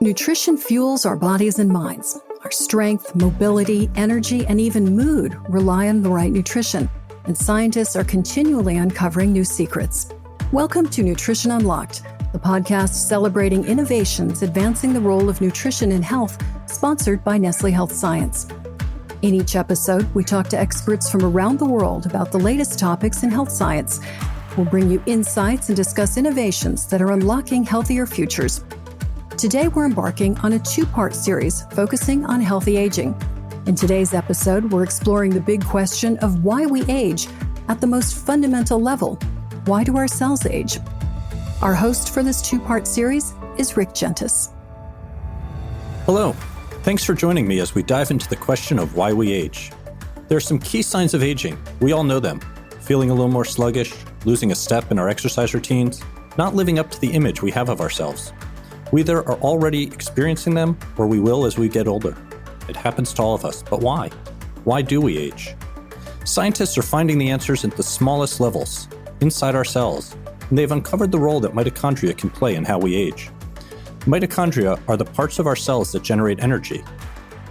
Nutrition fuels our bodies and minds. Our strength, mobility, energy, and even mood rely on the right nutrition, and scientists are continually uncovering new secrets. Welcome to Nutrition Unlocked, the podcast celebrating innovations advancing the role of nutrition in health, sponsored by Nestlé Health Science. In each episode, we talk to experts from around the world about the latest topics in health science. We'll bring you insights and discuss innovations that are unlocking healthier futures. Today, we're embarking on a two-part series focusing on healthy aging. In today's episode, we're exploring the big question of why we age at the most fundamental level. Why do our cells age? Our host for this two-part series is Rick Jentis. Hello. Thanks for joining me as we dive into the question of why we age. There are some key signs of aging. We all know them. Feeling a little more sluggish, losing a step in our exercise routines, not living up to the image we have of ourselves. We either are already experiencing them or we will as we get older. It happens to all of us, but why? Why do we age? Scientists are finding the answers at the smallest levels, inside our cells, and they've uncovered the role that mitochondria can play in how we age. Mitochondria are the parts of our cells that generate energy,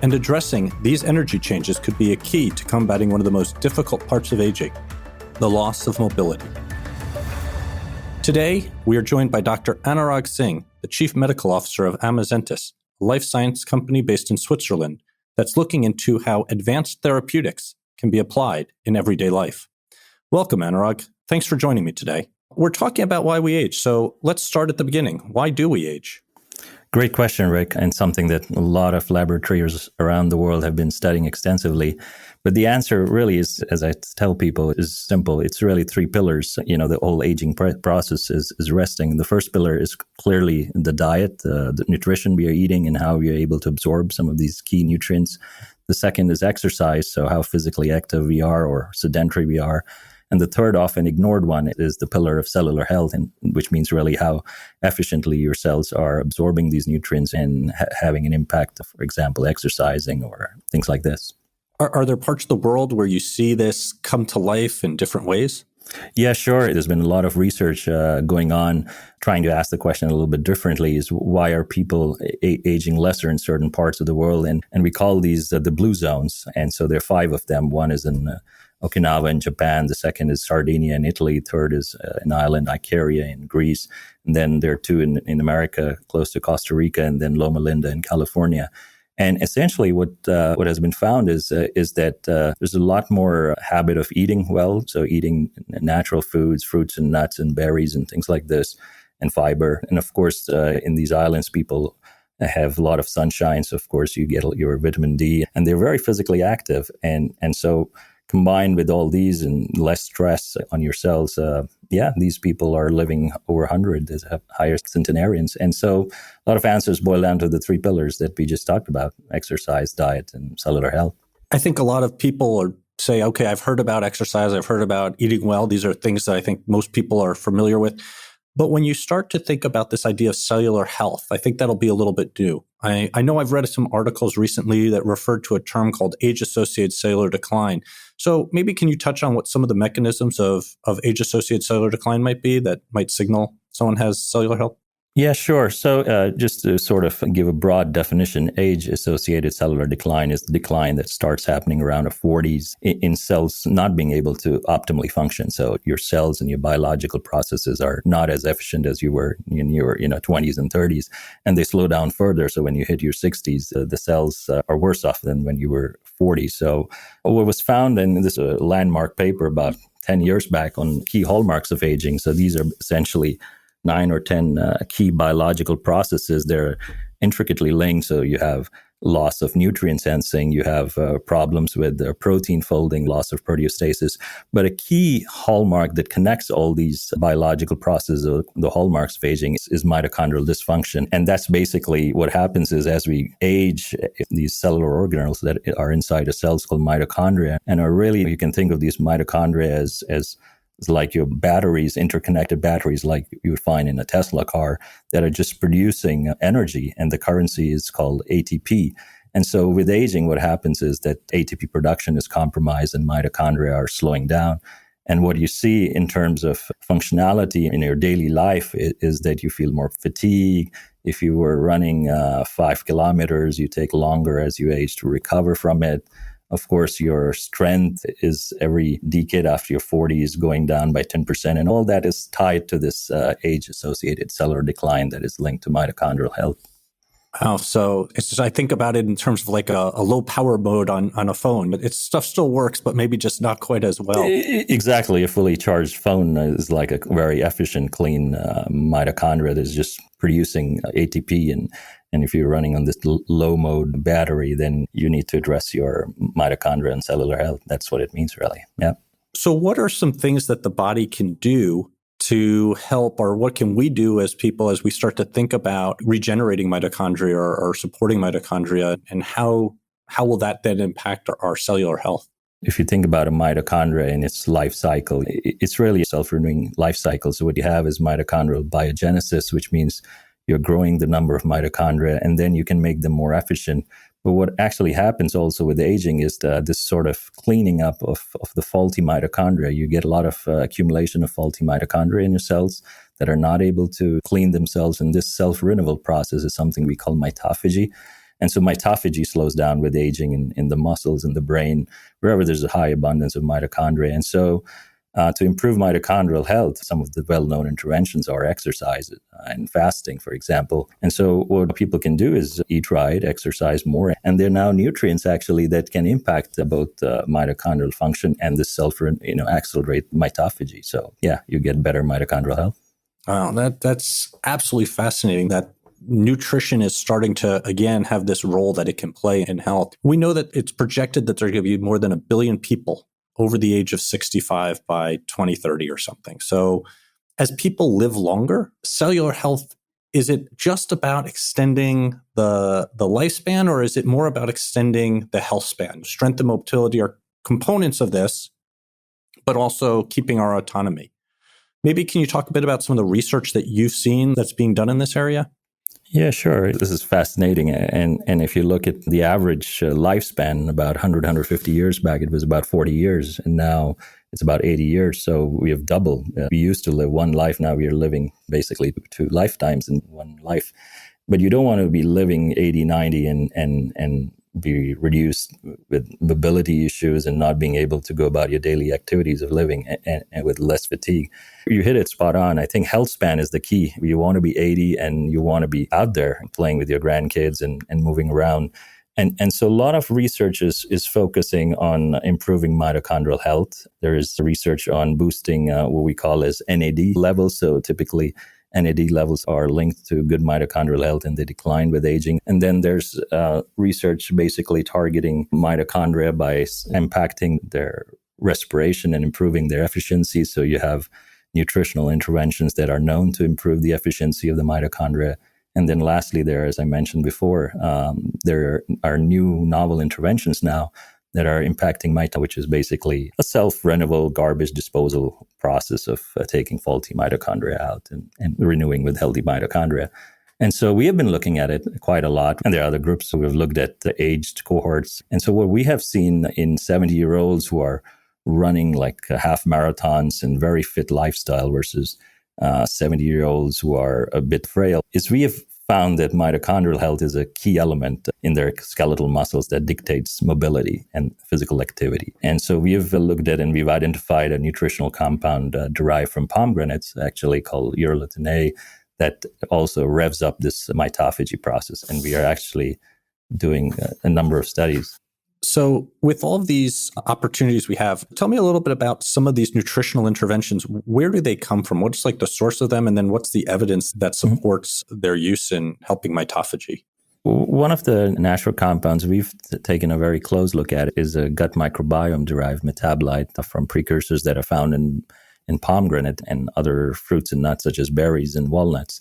and addressing these energy changes could be a key to combating one of the most difficult parts of aging, the loss of mobility. Today, we are joined by Dr. Anurag Singh, the Chief Medical Officer of Amazentis, a life science company based in Switzerland that's looking into how advanced therapeutics can be applied in everyday life. Welcome, Anurag. Thanks for joining me today. We're talking about why we age, so let's start at the beginning. Why do we age? Great question, Rick, and something that a lot of laboratories around the world have been studying extensively. But the answer really is, as I tell people, is simple. It's really three pillars. The whole aging process is resting. The first pillar is clearly the diet, the nutrition we are eating and how we are able to absorb some of these key nutrients. The second is exercise, so how physically active we are or sedentary we are. And the third, often ignored one, is the pillar of cellular health, which means really how efficiently your cells are absorbing these nutrients and having an impact, for example, exercising or things like this. Are there parts of the world where you see this come to life in different ways? Yeah, sure. There's been a lot of research going on trying to ask the question a little bit differently, is why are people aging lesser in certain parts of the world? And we call these the blue zones. And so there are 5 of them. One is in Okinawa in Japan. The second is Sardinia in Italy. Third is an island, Icaria in Greece. And then there are 2 in America, close to Costa Rica, and then Loma Linda in California. And essentially what has been found is that there's a lot more habit of eating well, so eating natural foods, fruits and nuts and berries and things like this, and fiber. And of course, in these islands, people have a lot of sunshine, so of course you get your vitamin D, and they're very physically active. And so combined with all these and less stress on your cells, these people are living over 100, they have higher centenarians. And so a lot of answers boil down to the 3 pillars that we just talked about: exercise, diet, and cellular health. I think a lot of people say, okay, I've heard about exercise, I've heard about eating well. These are things that I think most people are familiar with. But when you start to think about this idea of cellular health, I think that'll be a little bit new. I know I've read some articles recently that referred to a term called age-associated cellular decline. So maybe can you touch on what some of the mechanisms of age-associated cellular decline might be that might signal someone has cellular health? Yeah, sure. So just to sort of give a broad definition, age-associated cellular decline is the decline that starts happening around the 40s in cells not being able to optimally function. So your cells and your biological processes are not as efficient as you were in your 20s and 30s, and they slow down further. So when you hit your 60s, the cells are worse off than when you were 40. So what was found in this landmark paper about 10 years back on key hallmarks of aging. So these are essentially 9 or 10 key biological processes. They're intricately linked. So you have loss of nutrient sensing, you have problems with protein folding, loss of proteostasis. But a key hallmark that connects all these biological processes, the hallmarks of aging, is mitochondrial dysfunction. And that's basically what happens is as we age, these cellular organelles that are inside the cells called mitochondria, and are really, you can think of these mitochondria as like your batteries, interconnected batteries like you would find in a Tesla car that are just producing energy, and the currency is called ATP. And so with aging, what happens is that ATP production is compromised and mitochondria are slowing down. And what you see in terms of functionality in your daily life is that you feel more fatigue. If you were running 5 kilometers, you take longer as you age to recover from it. Of course, your strength is every decade after your 40s going down by 10%. And all that is tied to this age-associated cellular decline that is linked to mitochondrial health. Wow. So it's just, I think about it in terms of like a low power mode on a phone. Its stuff still works, but maybe just not quite as well. Exactly. A fully charged phone is like a very efficient, clean mitochondria that's just producing ATP. And if you're running on this low mode battery, then you need to address your mitochondria and cellular health. That's what it means, really. Yeah. So what are some things that the body can do to help, or what can we do as people as we start to think about regenerating mitochondria or supporting mitochondria, and how will that then impact our cellular health? If you think about a mitochondria and its life cycle, it's really a self-renewing life cycle. So what you have is mitochondrial biogenesis, which means you're growing the number of mitochondria, and then you can make them more efficient. But what actually happens also with aging is this sort of cleaning up of the faulty mitochondria. You get a lot of accumulation of faulty mitochondria in your cells that are not able to clean themselves. And this self-renewal process is something we call mitophagy. And so mitophagy slows down with aging in the muscles, in the brain, wherever there's a high abundance of mitochondria. And so to improve mitochondrial health, some of the well-known interventions are exercise and fasting, for example. And so what people can do is eat right, exercise more, and there are now nutrients actually that can impact both mitochondrial function and the accelerate mitophagy. So yeah, you get better mitochondrial health. Wow, that's absolutely fascinating that nutrition is starting to, again, have this role that it can play in health. We know that it's projected that there are going to be more than 1 billion people over the age of 65 by 2030 or something. So as people live longer, cellular health, is it just about extending the lifespan, or is it more about extending the health span? Strength and mobility are components of this, but also keeping our autonomy. Maybe can you talk a bit about some of the research that you've seen that's being done in this area? Yeah, sure. This is fascinating. And if you look at the average lifespan, about 100, 150 years back, it was about 40 years. And now it's about 80 years. So we have doubled. We used to live one life. Now we are living basically 2 lifetimes in one life. But you don't want to be living 80, 90 and be reduced with mobility issues and not being able to go about your daily activities of living and with less fatigue. You hit it spot on. I think health span is the key. You want to be 80 and you want to be out there playing with your grandkids and moving around. And so a lot of research is focusing on improving mitochondrial health. There is research on boosting what we call as NAD levels. So typically NAD levels are linked to good mitochondrial health and they decline with aging. And then there's research basically targeting mitochondria by impacting their respiration and improving their efficiency. So you have nutritional interventions that are known to improve the efficiency of the mitochondria. And then lastly, as I mentioned before, there are new novel interventions now that are impacting mitochondria, which is basically a self-renewal garbage disposal process of taking faulty mitochondria out and renewing with healthy mitochondria. And so we have been looking at it quite a lot. And there are other groups. So we've looked at the aged cohorts. And so what we have seen in 70-year-olds who are running like half marathons and very fit lifestyle versus 70-year-olds who are a bit frail is we have found that mitochondrial health is a key element in their skeletal muscles that dictates mobility and physical activity. And so we've looked at and we've identified a nutritional compound derived from pomegranates, actually called urolithin A, that also revs up this mitophagy process. And we are actually doing a number of studies. So with all of these opportunities we have, tell me a little bit about some of these nutritional interventions. Where do they come from? What's like the source of them? And then what's the evidence that supports their use in helping mitophagy? One of the natural compounds we've taken a very close look at is a gut microbiome-derived metabolite from precursors that are found in pomegranate and other fruits and nuts such as berries and walnuts.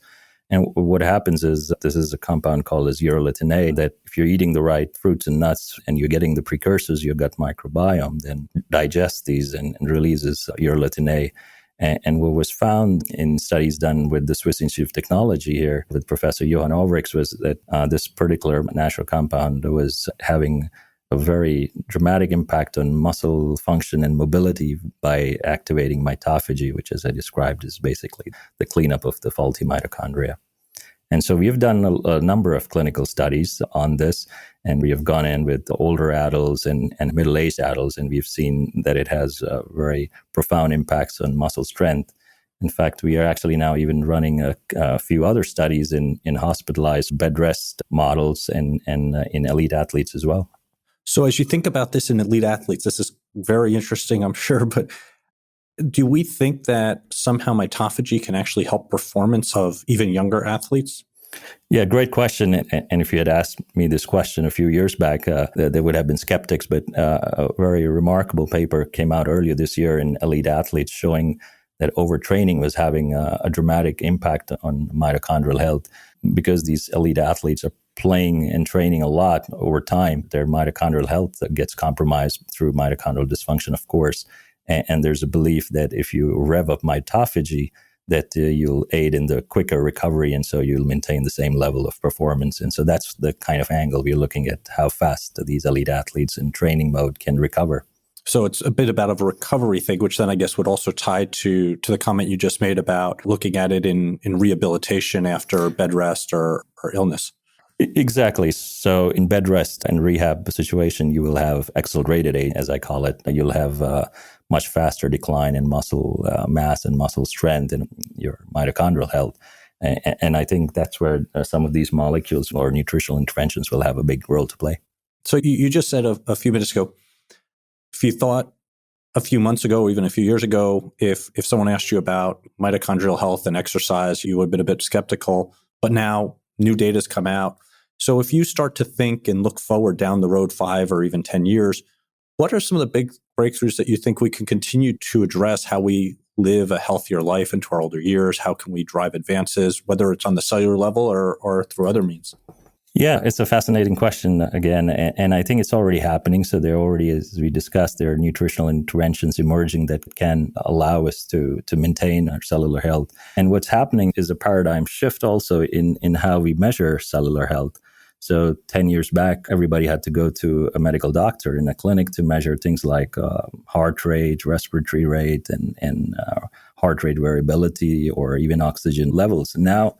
And what happens is this is a compound called as urolithin A that if you're eating the right fruits and nuts and you're getting the precursors, your gut microbiome then digests these and releases urolithin A. And what was found in studies done with the Swiss Institute of Technology here with Professor Johan Overichs was that this particular natural compound was having a very dramatic impact on muscle function and mobility by activating mitophagy, which, as I described, is basically the cleanup of the faulty mitochondria. And so we have done a number of clinical studies on this, and we have gone in with older adults and middle-aged adults, and we've seen that it has very profound impacts on muscle strength. In fact, we are actually now even running a few other studies in hospitalized bed rest models and in elite athletes as well. So as you think about this in elite athletes, this is very interesting, I'm sure, but do we think that somehow mitophagy can actually help performance of even younger athletes? Yeah, great question. And if you had asked me this question a few years back, there would have been skeptics, but a very remarkable paper came out earlier this year in elite athletes showing that overtraining was having a dramatic impact on mitochondrial health. Because these elite athletes are playing and training a lot over time, their mitochondrial health gets compromised through mitochondrial dysfunction, of course. And there's a belief that if you rev up mitophagy, that you'll aid in the quicker recovery, and so you'll maintain the same level of performance. And so that's the kind of angle we're looking at, how fast these elite athletes in training mode can recover. So it's a bit about a recovery thing, which then I guess would also tie to the comment you just made about looking at it in rehabilitation after bed rest or illness. Exactly. So in bed rest and rehab situation, you will have accelerated age, as I call it. You'll have much faster decline in muscle mass and muscle strength and your mitochondrial health. And I think that's where some of these molecules or nutritional interventions will have a big role to play. So you just said a few minutes ago, if you thought a few months ago, or even a few years ago, if someone asked you about mitochondrial health and exercise, you would have been a bit skeptical. But now new data has come out. So if you start to think and look forward down the road 5 or even 10 years, what are some of the big breakthroughs that you think we can continue to address how we live a healthier life into our older years? How can we drive advances, whether it's on the cellular level or through other means? Yeah, it's a fascinating question again, and I think it's already happening. So there already, as we discussed, there are nutritional interventions emerging that can allow us to maintain our cellular health. And what's happening is a paradigm shift also in how we measure cellular health. So 10 years back, everybody had to go to a medical doctor in a clinic to measure things like heart rate, respiratory rate, and heart rate variability, or even oxygen levels. Now,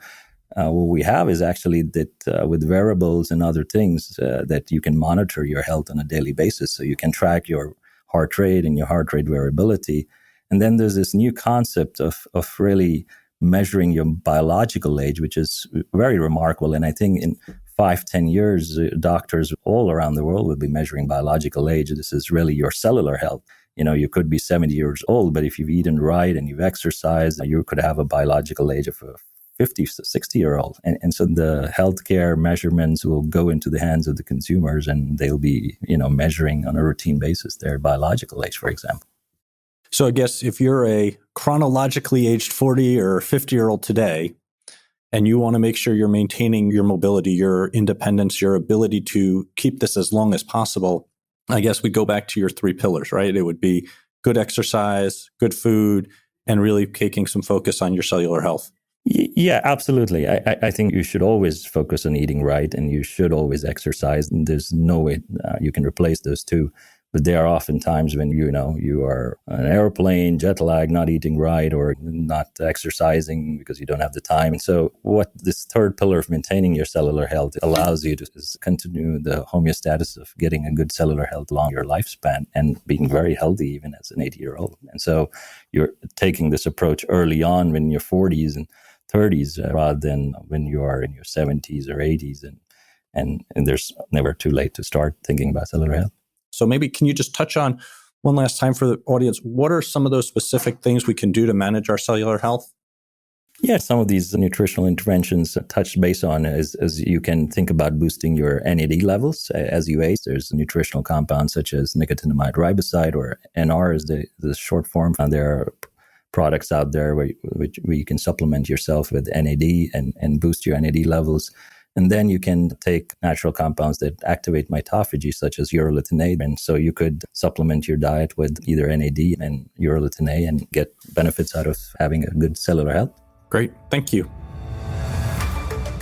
what we have is actually that with wearables and other things that you can monitor your health on a daily basis. So you can track your heart rate and your heart rate variability. And then there's this new concept of really measuring your biological age, which is very remarkable. And I think in 5-10 years, doctors all around the world will be measuring biological age. This is really your cellular health. You know, you could be 70 years old, but if you've eaten right and you've exercised, you could have a biological age of a 50, 60-year-old. And so the healthcare measurements will go into the hands of the consumers, and they'll be, measuring on a routine basis their biological age, for example. So I guess if you're a chronologically aged 40 or 50-year-old today, and you want to make sure you're maintaining your mobility, your independence, your ability to keep this as long as possible, I guess we go back to your 3 pillars, right? It would be good exercise, good food, and really taking some focus on your cellular health. Yeah, absolutely. I think you should always focus on eating right, and you should always exercise. And there's no way you can replace those two. But there are often times when, you are on an airplane, jet lag, not eating right, or not exercising because you don't have the time. And so what this third pillar of maintaining your cellular health allows you to is continue the homeostasis of getting a good cellular health along your lifespan and being very healthy even as an 80-year-old. And so you're taking this approach early on when you're 40s and 30s rather than when you are in your 70s or 80s. And there's never too late to start thinking about cellular health. So maybe can you just touch on one last time for the audience, what are some of those specific things we can do to manage our cellular health? Yeah, some of these nutritional interventions touched base on as you can think about boosting your NAD levels as you age. There's nutritional compounds such as nicotinamide riboside, or NR is the short form. And there are products out there where you can supplement yourself with NAD and boost your NAD levels. And then you can take natural compounds that activate mitophagy, such as urolithin A. And so you could supplement your diet with either NAD and urolithin A and get benefits out of having a good cellular health. Great. Thank you.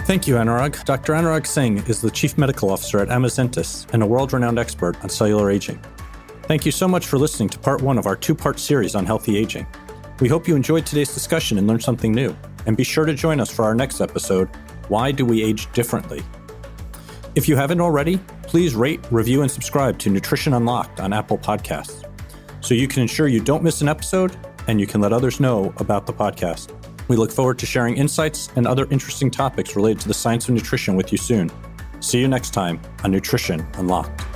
Thank you, Anurag. Dr. Anurag Singh is the Chief Medical Officer at Amazentis and a world-renowned expert on cellular aging. Thank you so much for listening to part 1 of our 2-part series on healthy aging. We hope you enjoyed today's discussion and learned something new. And be sure to join us for our next episode, Why Do We Age Differently? If you haven't already, please rate, review, and subscribe to Nutrition Unlocked on Apple Podcasts, so you can ensure you don't miss an episode and you can let others know about the podcast. We look forward to sharing insights and other interesting topics related to the science of nutrition with you soon. See you next time on Nutrition Unlocked.